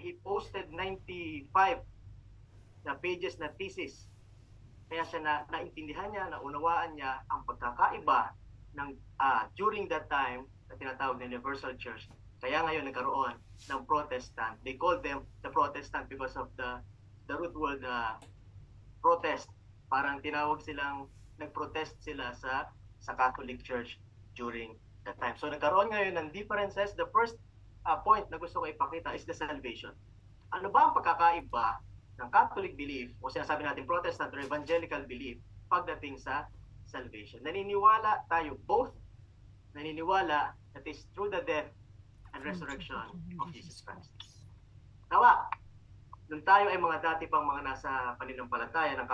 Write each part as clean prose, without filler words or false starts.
he posted 95 na pages na thesis. Kaya siya naintindihan niya, naunawaan niya ang pagkakaiba ng during that time na tinatawag na Universal Church. Kaya ngayon nagkaroon ng Protestant. They called them the Protestant because of the root word protest. Parang tinawag silang, nagprotest sila sa Catholic Church during that time. So nagkaroon ngayon ng differences. The first point na gusto ko ipakita is the salvation. Ano ba ang pagkakaiba ng Catholic belief o sinasabi natin Protestant or Evangelical belief pagdating sa salvation? Naniniwala tayo both, naniniwala that is through the death and resurrection of Jesus Christ. Tawa, nung tayo ay mga dati pang mga nasa pananampalataya ng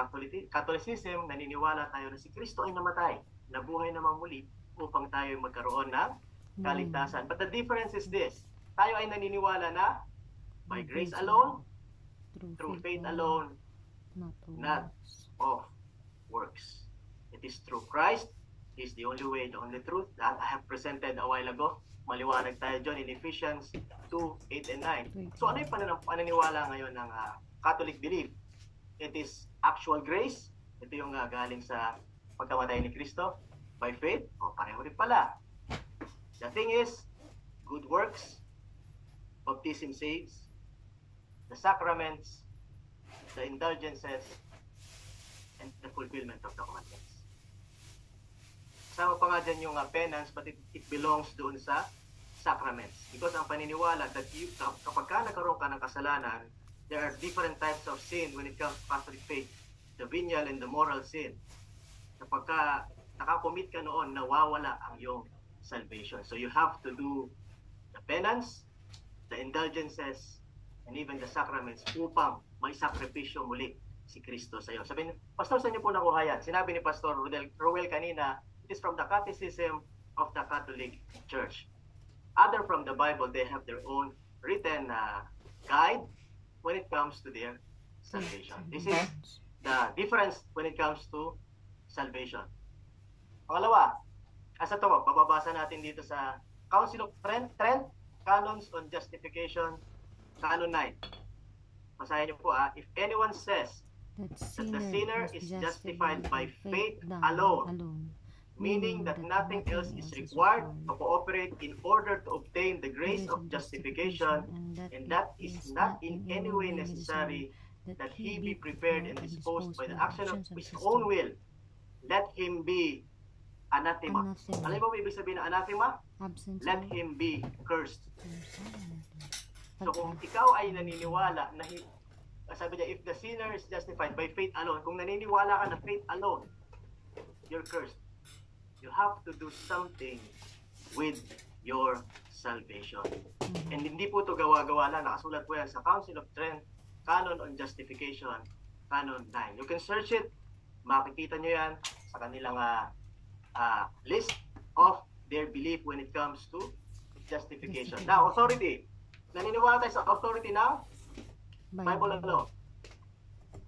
Catholicism, naniniwala tayo na si Kristo ay namatay, nabuhay namang muli upang tayo magkaroon ng kaligtasan. But the difference is this, tayo ay naniniwala na by grace alone, through faith alone, not of works. It is through Christ. He is the only way, the only truth that I have presented a while ago. Maliwanag tayo dyan in Ephesians 2, 8 and 9. So ano yung pananiwala ngayon ng Catholic belief? It is actual grace. Ito yung galing sa pagkamatay ni Kristo by faith. O pareho rin pala. The thing is, good works, baptism saves, the sacraments, the indulgences, and the fulfillment of the commandments. Kasama pa nga dyan yung penance, but it belongs doon sa sacraments. Because ang paniniwala that kapag ka nagkaroon ka ng kasalanan, there are different types of sin when it comes to Catholic faith. The venial and the moral sin. Kapag ka nakakomit ka noon, nawawala ang iyong salvation. So you have to do the penance, the indulgences, and even the sacraments upang may sakripisyo muli si Kristo sa iyo. Sabi ni Pastor, saan niyo po nakuha yan? Sinabi ni Pastor Ruel kanina, it is from the Catechism of the Catholic Church. Other from the Bible, they have their own written guide when it comes to their salvation. This is the difference when it comes to salvation. Pangalawa, asa to, bababasa natin dito sa Council of Trent, Canons on Justification, Canon 9. Basahin niyo po if anyone says that the sinner is justified by faith alone, meaning that nothing else is required to cooperate in order to obtain the grace of justification, and that is not in any way necessary that he be prepared and disposed by the action of his own will, let him be anathema. Alam mo ibig sabihin ng anathema? Let him be cursed. So kung ikaw ay naniniwala na sabi niya, if the sinner is justified by faith alone, kung naniniwala ka na faith alone, you're cursed. You have to do something with your salvation. And hindi po ito gawa-gawa lang. Nakasulat po yan sa Council of Trent, Canon on Justification, Canon 9. You can search it. Makikita nyo yan sa kanilang list of their belief when it comes to justification. Now, authority. Naniniwala tayo sa authority ng Bible alone.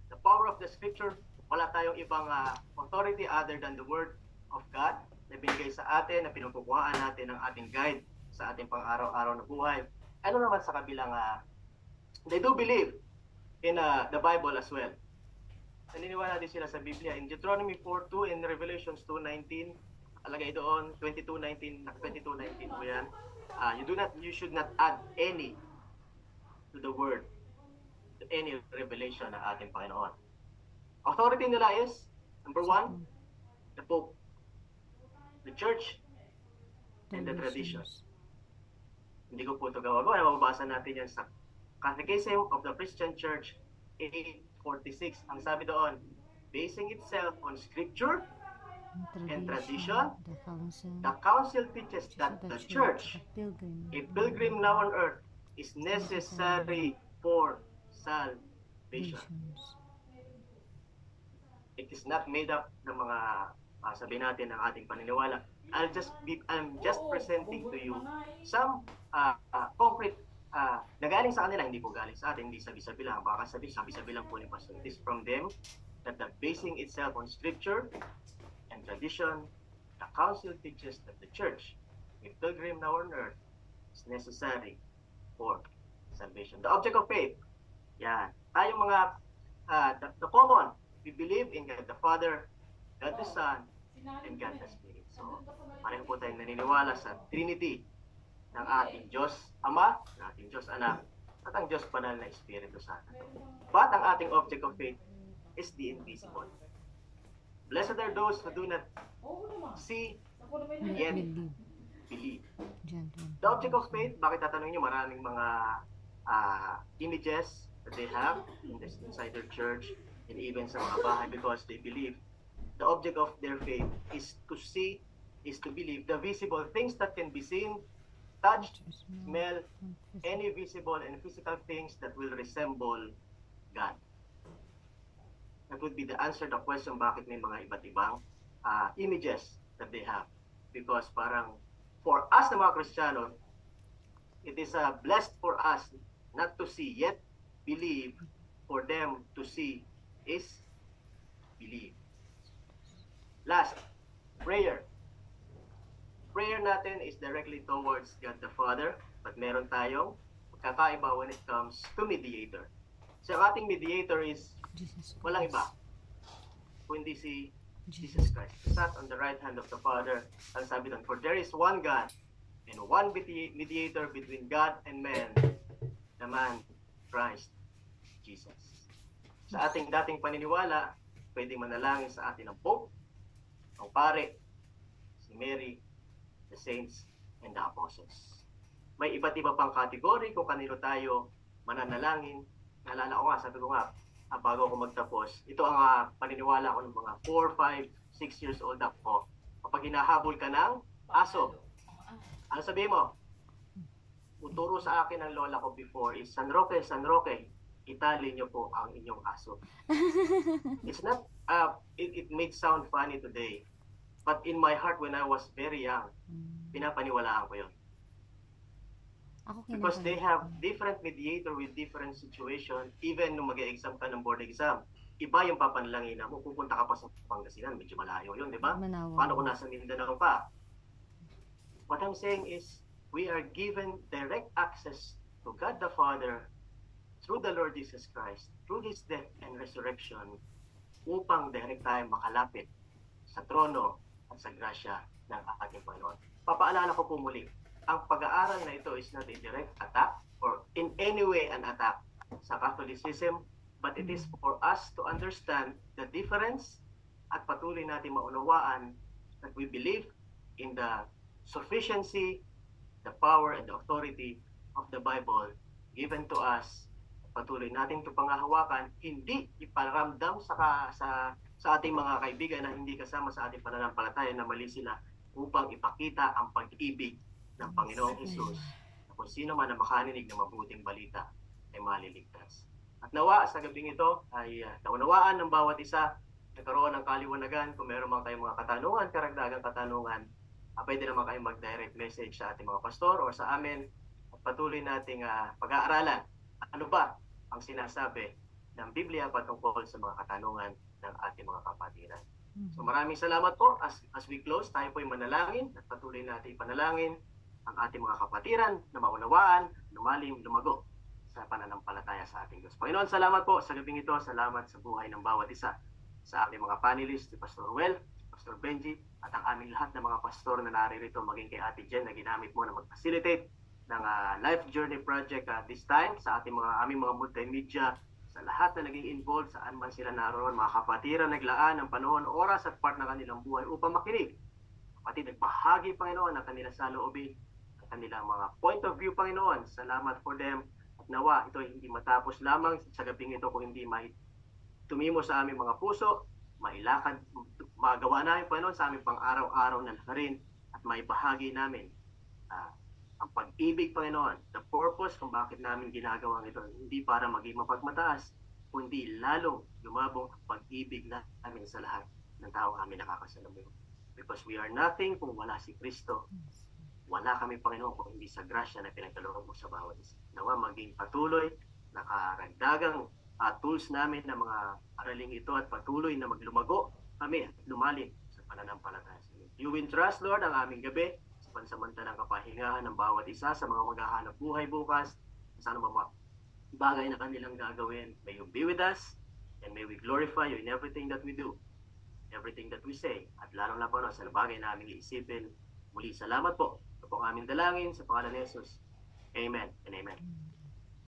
The power of the Scripture, wala tayong ibang authority other than the Word of God na binigay sa atin, na pinupukuhaan natin ng ating guide sa ating pang-araw-araw na buhay. Ano naman sa kabilang, they do believe in the Bible as well. Naniniwala din sila sa Biblia. In Deuteronomy 4:2 and Revelations 2:19, alagay doon, 22:19 po yan. You should not add any to the word, to any revelation ng ating Panginoon. Authority nila is, number 1, the Pope, the Church, and the traditions. Hindi ko po ito gawa-gawa. Mababasa natin yan sa Catechism of the Christian Church 846. Ang sabi doon, basing itself on Scripture and tradition, the Council teaches that the Church, a pilgrim now on earth, is necessary for salvation. It is not made up ng mga sabihin natin ng ating paniniwala. I'm just presenting to you some concrete na galing sa kanila, hindi po galing sa atin, hindi sabi-sabi lang. Baka sabi-sabi lang po ni Pastor. It is from them that the basing itself on Scripture and tradition, the Council teaches that the Church, a pilgrim now on earth, is necessary for salvation. The object of faith, yan. Tayong mga, the common, we believe in God the Father, God the Son, and God the Spirit. So, pareho po tayong naniniwala sa Trinity ng ating Diyos Ama, ng ating Diyos Anak, at ang Diyos Banal na Espiritu Santo. But ang ating object of faith is the invisible. Blessed are those who do not see yet believe. The object of faith, bakit tatanungin nyo, maraming mga images that they have inside their church and even sa mga bahay because they believe. The object of their faith is to see, is to believe the visible things that can be seen, touched, smell, any visible and physical things that will resemble God. That would be the answer to the question bakit may mga iba't ibang images that they have. Because parang for us na mga Kristiyano, it is blessed for us not to see yet believe, for them to see is believe. Last, prayer. Prayer natin is directly towards God the Father, but meron tayong kakaiba when it comes to mediator. So ang ating mediator is walang iba, kundi si Jesus Christ. Sat on the right hand of the Father. Ang sabi doon, for there is one God and one mediator between God and man, the man, Christ Jesus. Sa ating dating paniniwala, pwedeng manalangin sa atin ang Pope, ang Pare, si Mary, the Saints, and the Apostles. May iba't iba pang kategory kung kanino tayo mananalangin. Naalala ko nga, sabi ko nga, bago ako magtapos, ito ang paniniwala ko ng mga 4, 5, 6 years old ako. Kapag hinahabol ka ng aso, ano sabihin mo? Uturo sa akin ng lola ko before is, San Roque, itali niyo po ang inyong aso. It's not, it may sound funny today, but in my heart when I was very young, pinapaniwalaan ko yun. Because they have different mediator with different situation. Even nung mag-exam ka ng board exam, iba yung papanalangin mo. Pupunta ka pa sa Pangasinan, medyo malayo yun, di ba? Paano kung nasa Mindanao pa? What I'm saying is, we are given direct access to God the Father through the Lord Jesus Christ, through His death and resurrection, upang direct tayo makalapit sa trono at sa grasya ng ating Panginoon. Papaalala ko po muli, ang pag-aaral na ito is not a direct attack or in any way an attack sa Catholicism, but it is for us to understand the difference at patuloy natin maunawaan that we believe in the sufficiency, the power, and the authority of the Bible given to us. Patuloy natin ito pangahawakan, hindi iparamdam sa ating mga kaibigan na hindi kasama sa ating pananampalataya na mali sila upang ipakita ang pag-ibig ng Panginoong Hesus na kung sino man ang makaninig ng mabuting balita ay maliligtas. At nawa sa gabing ito ay naunawaan ng bawat isa, nagkaroon ng kaliwanagan. Kung meron man kayong mga katanungan, karagdagang katanungan, pwede naman kayong mag-direct message sa ating mga pastor o sa amin at patuloy nating pag-aaralan. Ano ba ang sinasabi ng Biblia patungkol sa mga katanungan ng ating mga kapatiran. So maraming salamat po. As we close, tayo po ay manalangin at patuloy natin ipanalangin ang ating mga kapatiran na maunawaan, lumalim, lumago sa pananampalataya sa ating Diyos. Panginoon, salamat po sa gabing ito. Salamat sa buhay ng bawat isa. Sa aming mga panelists, si Pastor Well, Pastor Benji, at ang aming lahat ng mga pastor na naririto, maging kay Ate Jen na ginamit mo na mag-facilitate ng Life Journey Project this time sa aming mga multimedia, sa lahat na naging involved saan man sila naroon, mga kapatiran naglaan ng panahon, oras at part ng kanilang buhay upang makinig. Kapatid, nagbahagi, Panginoon, ng kanilang saloobin, ang kanilang mga point of view, Panginoon. Salamat for them. At nawa, ito ay hindi matapos lamang sa gabing ito kung hindi tumimo sa aming mga puso, mailakad, magawa namin, Panginoon, sa aming pang-araw-araw na rin at may bahagi namin ang pag-ibig, Panginoon, the purpose kung bakit namin ginagawa ito, hindi para maging mapagmataas, kundi lalong lumabong ang pag-ibig namin sa lahat ng tao amin nakakasalamuyo. Because we are nothing kung wala si Kristo. Wala kami, Panginoon, kung hindi sa grasya na pinagkaloob mo sa bawat isa. Nawa maging patuloy, nakaragdagang tools namin ng mga araling ito at patuloy na maglumago kami at lumalim sa pananampalataya sa inyo. You will trust, Lord, ang aming gabi sa pansamantalang kapahingahan ng bawat isa sa mga maghahanap buhay bukas, sa anumang mga bagay na kanilang gagawin. May you be with us, and may we glorify you in everything that we do, everything that we say, at lalong na po sa bagay na aming iisipin. Muli, salamat po. Ito po ang aming dalangin sa pangalan ni Jesus. Amen and amen.